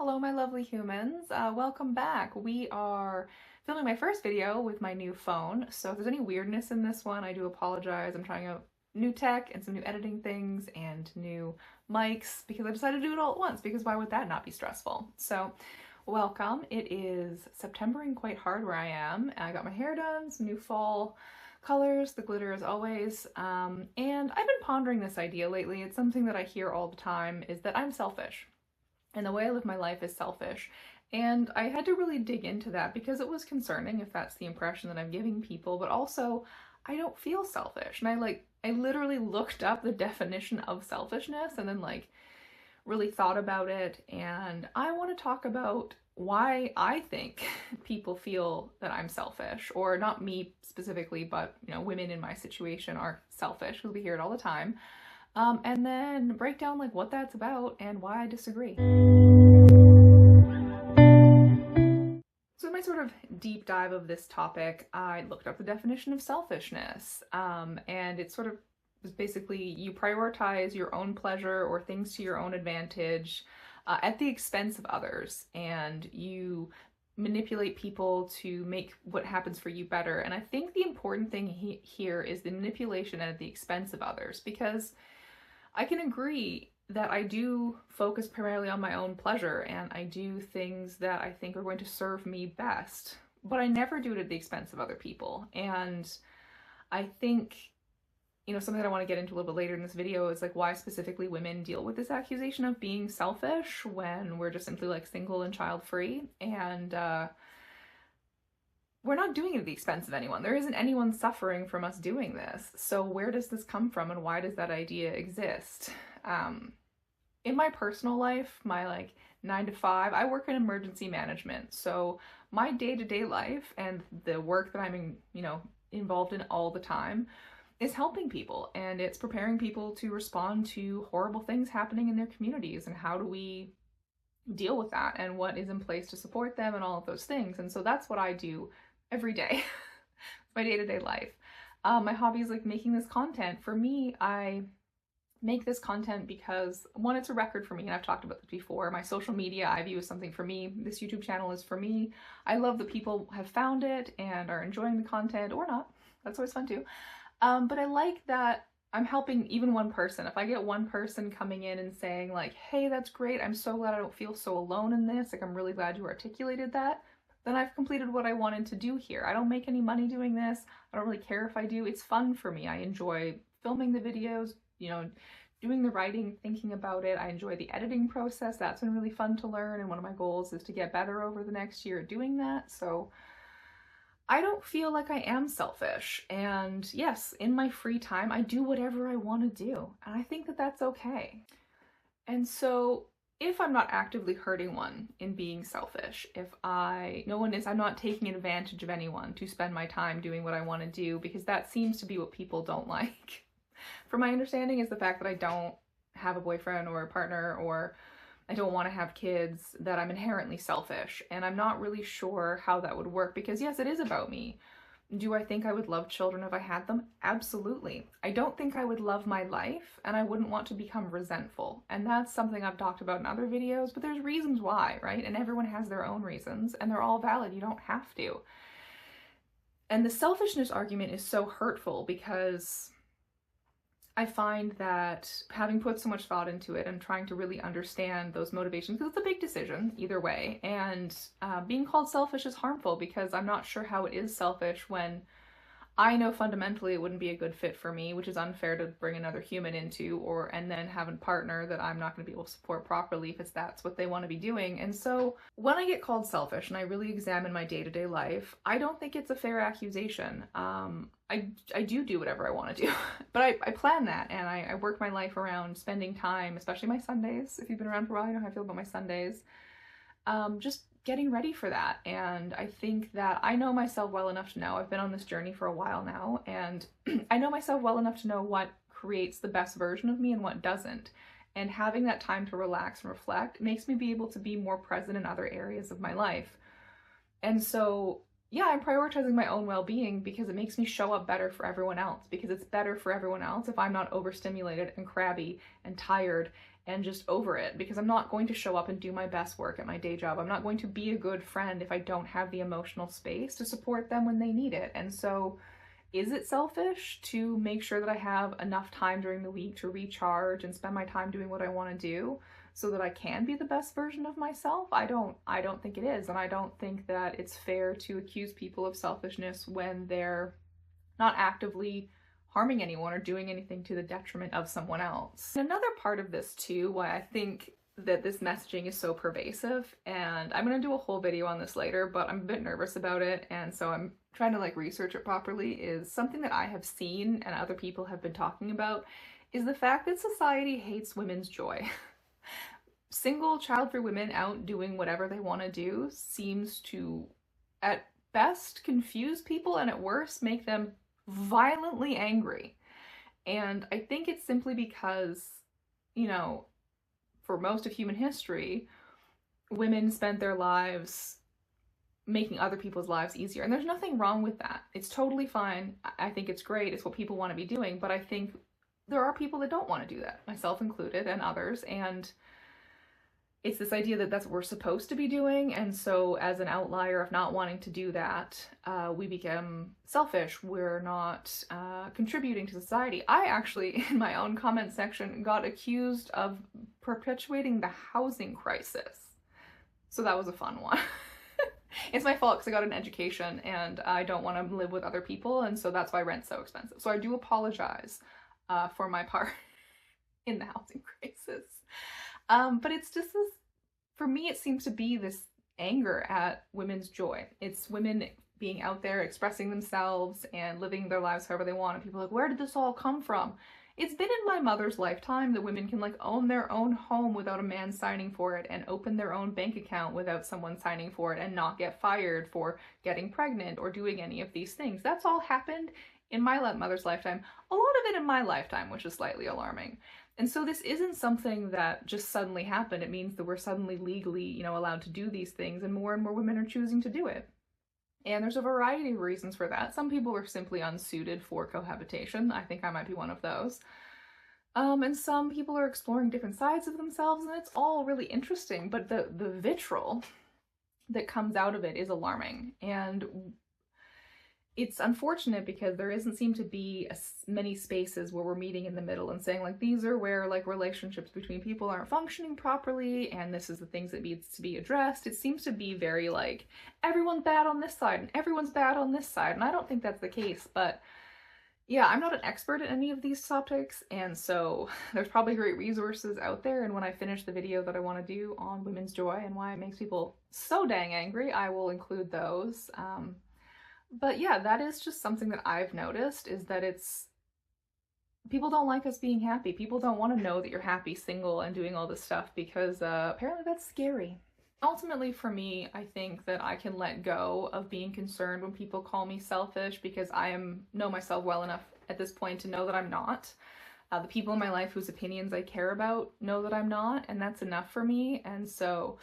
Hello, my lovely humans. Welcome back. We are filming my first video with my new phone, so if there's any weirdness in this one, I do apologize. I'm trying out new tech and some new editing things and new mics because I decided to do it all at once because why would that not be stressful? So, welcome. It is September and quite hard where I am. I got my hair done, some new fall colors, the glitter as always, and I've been pondering this idea lately. It's something that I hear all the time, is that I'm selfish. And the way I live my life is selfish. And I had to really dig into that because it was concerning if that's the impression that I'm giving people, but also I don't feel selfish. And I literally looked up the definition of selfishness and then really thought about it. And I want to talk about why I think people feel that I'm selfish, or not me specifically, but women in my situation are selfish because we hear it all the time. And then break down what that's about and why I disagree. So in my sort of deep dive of this topic, I looked up the definition of selfishness, and it sort of is basically you prioritize your own pleasure or things to your own advantage at the expense of others, and you manipulate people to make what happens for you better. And I think the important thing here is the manipulation at the expense of others, because I can agree that I do focus primarily on my own pleasure and I do things that I think are going to serve me best, but I never do it at the expense of other people. And I think, something that I want to get into a little bit later in this video is why specifically women deal with this accusation of being selfish when we're just simply single and child-free. And we're not doing it at the expense of anyone. There isn't anyone suffering from us doing this. So where does this come from and why does that idea exist? In my personal life, my 9 to 5, I work in emergency management. So my day-to-day life and the work that I'm involved in all the time is helping people, and it's preparing people to respond to horrible things happening in their communities, and how do we deal with that and what is in place to support them and all of those things. And so that's what I do every day. My day-to-day life. My hobby is making this content. For me, I make this content because, one, it's a record for me, and I've talked about this before. My social media I view as something for me. This YouTube channel is for me. I love that people have found it and are enjoying the content, or not. That's always fun too. But I like that I'm helping even one person. If I get one person coming in and saying hey, that's great, I'm so glad I don't feel so alone in this, I'm really glad you articulated that, then I've completed what I wanted to do here. I don't make any money doing this. I don't really care if I do. It's fun for me. I enjoy filming the videos, doing the writing, thinking about it. I enjoy the editing process. That's been really fun to learn, and one of my goals is to get better over the next year doing that. So I don't feel like I am selfish. And yes, in my free time, I do whatever I want to do. And I think that that's okay. And so if I'm not actively hurting one in being selfish, I'm not taking advantage of anyone to spend my time doing what I want to do, because that seems to be what people don't like. From my understanding is the fact that I don't have a boyfriend or a partner, or I don't want to have kids, that I'm inherently selfish. And I'm not really sure how that would work, because yes, it is about me. Do I think I would love children if I had them? Absolutely. I don't think I would love my life, and I wouldn't want to become resentful. And that's something I've talked about in other videos, but there's reasons why, right? And everyone has their own reasons, and they're all valid. You don't have to. And the selfishness argument is so hurtful because I find that having put so much thought into it and trying to really understand those motivations, because it's a big decision either way, and being called selfish is harmful because I'm not sure how it is selfish when I know fundamentally it wouldn't be a good fit for me, which is unfair to bring another human into, and then have a partner that I'm not going to be able to support properly if that's what they want to be doing. And so when I get called selfish and I really examine my day-to-day life, I don't think it's a fair accusation. I do whatever I want to do, but I plan that, and I work my life around spending time, especially my Sundays. If you've been around for a while, you know how I feel about my Sundays. Just getting ready for that. And I think that I know myself well enough to know, I've been on this journey for a while now, and I know myself well enough to know what creates the best version of me and what doesn't. And having that time to relax and reflect makes me be able to be more present in other areas of my life. And so, yeah, I'm prioritizing my own well-being because it makes me show up better for everyone else, because it's better for everyone else if I'm not overstimulated and crabby and tired and just over it, because I'm not going to show up and do my best work at my day job. I'm not going to be a good friend if I don't have the emotional space to support them when they need it. And so is it selfish to make sure that I have enough time during the week to recharge and spend my time doing what I want to do so that I can be the best version of myself? I don't think it is, and I don't think that it's fair to accuse people of selfishness when they're not actively harming anyone or doing anything to the detriment of someone else. Another part of this too, why I think that this messaging is so pervasive, and I'm gonna do a whole video on this later, but I'm a bit nervous about it, and so I'm trying to like research it properly, is something that I have seen and other people have been talking about, is the fact that society hates women's joy. Single, child-free women out doing whatever they want to do seems to, at best, confuse people, and at worst, make them violently angry. And I think it's simply because, you know, for most of human history, women spent their lives making other people's lives easier. And there's nothing wrong with that. It's totally fine. I think it's great. It's what people want to be doing. But I think there are people that don't want to do that, myself included and others. And it's this idea that that's what we're supposed to be doing. And so as an outlier of not wanting to do that, we become selfish. We're not contributing to society. I actually, in my own comment section, got accused of perpetuating the housing crisis. So that was a fun one. It's my fault because I got an education and I don't want to live with other people, and so that's why rent's so expensive. So I do apologize for my part in the housing crisis. But it's just this, for me, it seems to be this anger at women's joy. It's women being out there expressing themselves and living their lives however they want. And people are like, where did this all come from? It's been in my mother's lifetime that women can like own their own home without a man signing for it, and open their own bank account without someone signing for it, and not get fired for getting pregnant or doing any of these things. That's all happened in my mother's lifetime. A lot of it in my lifetime, which is slightly alarming. And so this isn't something that just suddenly happened. It means that we're suddenly legally, you know, allowed to do these things, and more women are choosing to do it. And there's a variety of reasons for that. Some people are simply unsuited for cohabitation. I think I might be one of those. And some people are exploring different sides of themselves, and it's all really interesting. But the vitriol that comes out of it is alarming. And it's unfortunate because there doesn't seem to be many spaces where we're meeting in the middle and saying like, these are where like relationships between people aren't functioning properly, and this is the things that needs to be addressed. It seems to be very like, everyone's bad on this side and everyone's bad on this side. And I don't think that's the case, but yeah, I'm not an expert in any of these topics, and so there's probably great resources out there, and when I finish the video that I want to do on women's joy and why it makes people so dang angry, I will include those. But yeah, that is just something that I've noticed, is that people don't like us being happy. People don't want to know that you're happy single and doing all this stuff, because apparently that's scary. Ultimately for me, I think that I can let go of being concerned when people call me selfish, because I know myself well enough at this point to know that I'm not. The people in my life whose opinions I care about know that I'm not, and that's enough for me. And so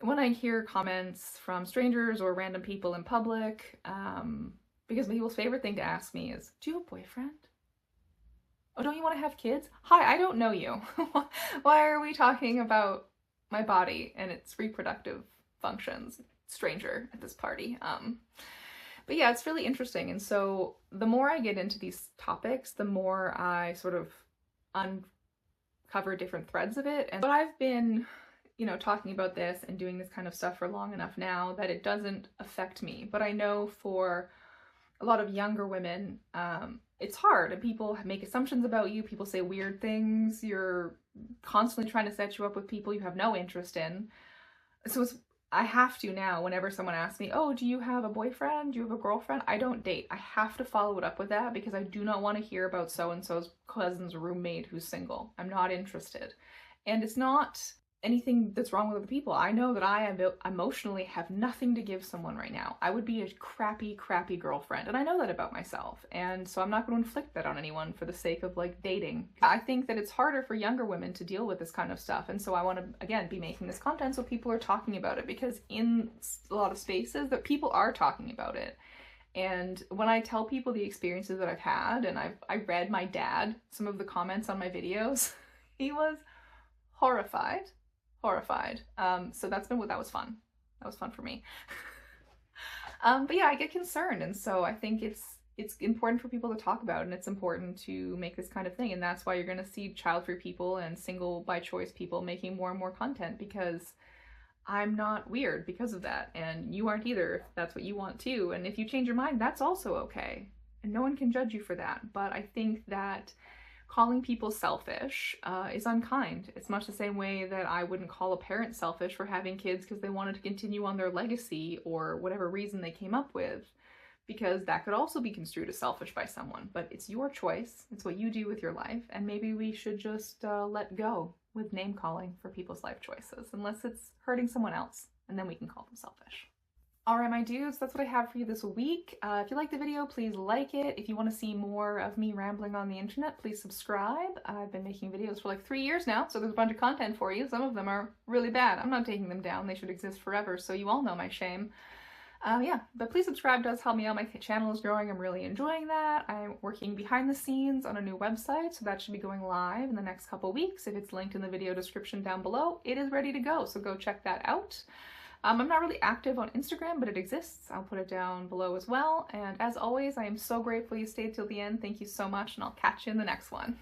when I hear comments from strangers or random people in public, because people's favorite thing to ask me is, do you have a boyfriend? Oh, don't you want to have kids? Hi, I don't know you. Why are we talking about my body and its reproductive functions? Stranger at this party. But yeah, it's really interesting. And so the more I get into these topics, the more I sort of uncover different threads of it. And but I've been, you know, talking about this and doing this kind of stuff for long enough now that it doesn't affect me. But I know for a lot of younger women, it's hard, and people make assumptions about you. People say weird things. You're constantly trying to set you up with people you have no interest in. So I have to now, whenever someone asks me, oh, do you have a boyfriend? Do you have a girlfriend? I don't date. I have to follow it up with that, because I do not want to hear about so-and-so's cousin's roommate who's single. I'm not interested. And it's not anything that's wrong with other people. I know that I emotionally have nothing to give someone right now. I would be a crappy girlfriend, and I know that about myself, and so I'm not going to inflict that on anyone for the sake of like dating. I think that it's harder for younger women to deal with this kind of stuff, and so I want to again be making this content so people are talking about it, because in a lot of spaces that people are talking about it. And when I tell people the experiences that I've had, and I read my dad some of the comments on my videos, he was horrified. So that was fun. That was fun for me. But yeah, I get concerned, and so I think it's important for people to talk about, and it's important to make this kind of thing, and that's why you're going to see child-free people and single by choice people making more and more content, because I'm not weird because of that, and you aren't either if that's what you want too. And if you change your mind, that's also okay, and no one can judge you for that. But I think that calling people selfish is unkind. It's much the same way that I wouldn't call a parent selfish for having kids because they wanted to continue on their legacy or whatever reason they came up with, because that could also be construed as selfish by someone. But it's your choice. It's what you do with your life, and maybe we should just let go with name calling for people's life choices, unless it's hurting someone else, and then we can call them selfish. Alright, my dudes, that's what I have for you this week. If you liked the video, please like it. If you want to see more of me rambling on the internet, please subscribe. I've been making videos for like 3 years now, so there's a bunch of content for you. Some of them are really bad. I'm not taking them down. They should exist forever, so you all know my shame. Yeah, but please subscribe. It does help me out. My channel is growing. I'm really enjoying that. I'm working behind the scenes on a new website, so that should be going live in the next couple weeks. If it's linked in the video description down below, it is ready to go, so go check that out. I'm not really active on Instagram, but it exists. I'll put it down below as well. And as always, I am so grateful you stayed till the end. Thank you so much, and I'll catch you in the next one.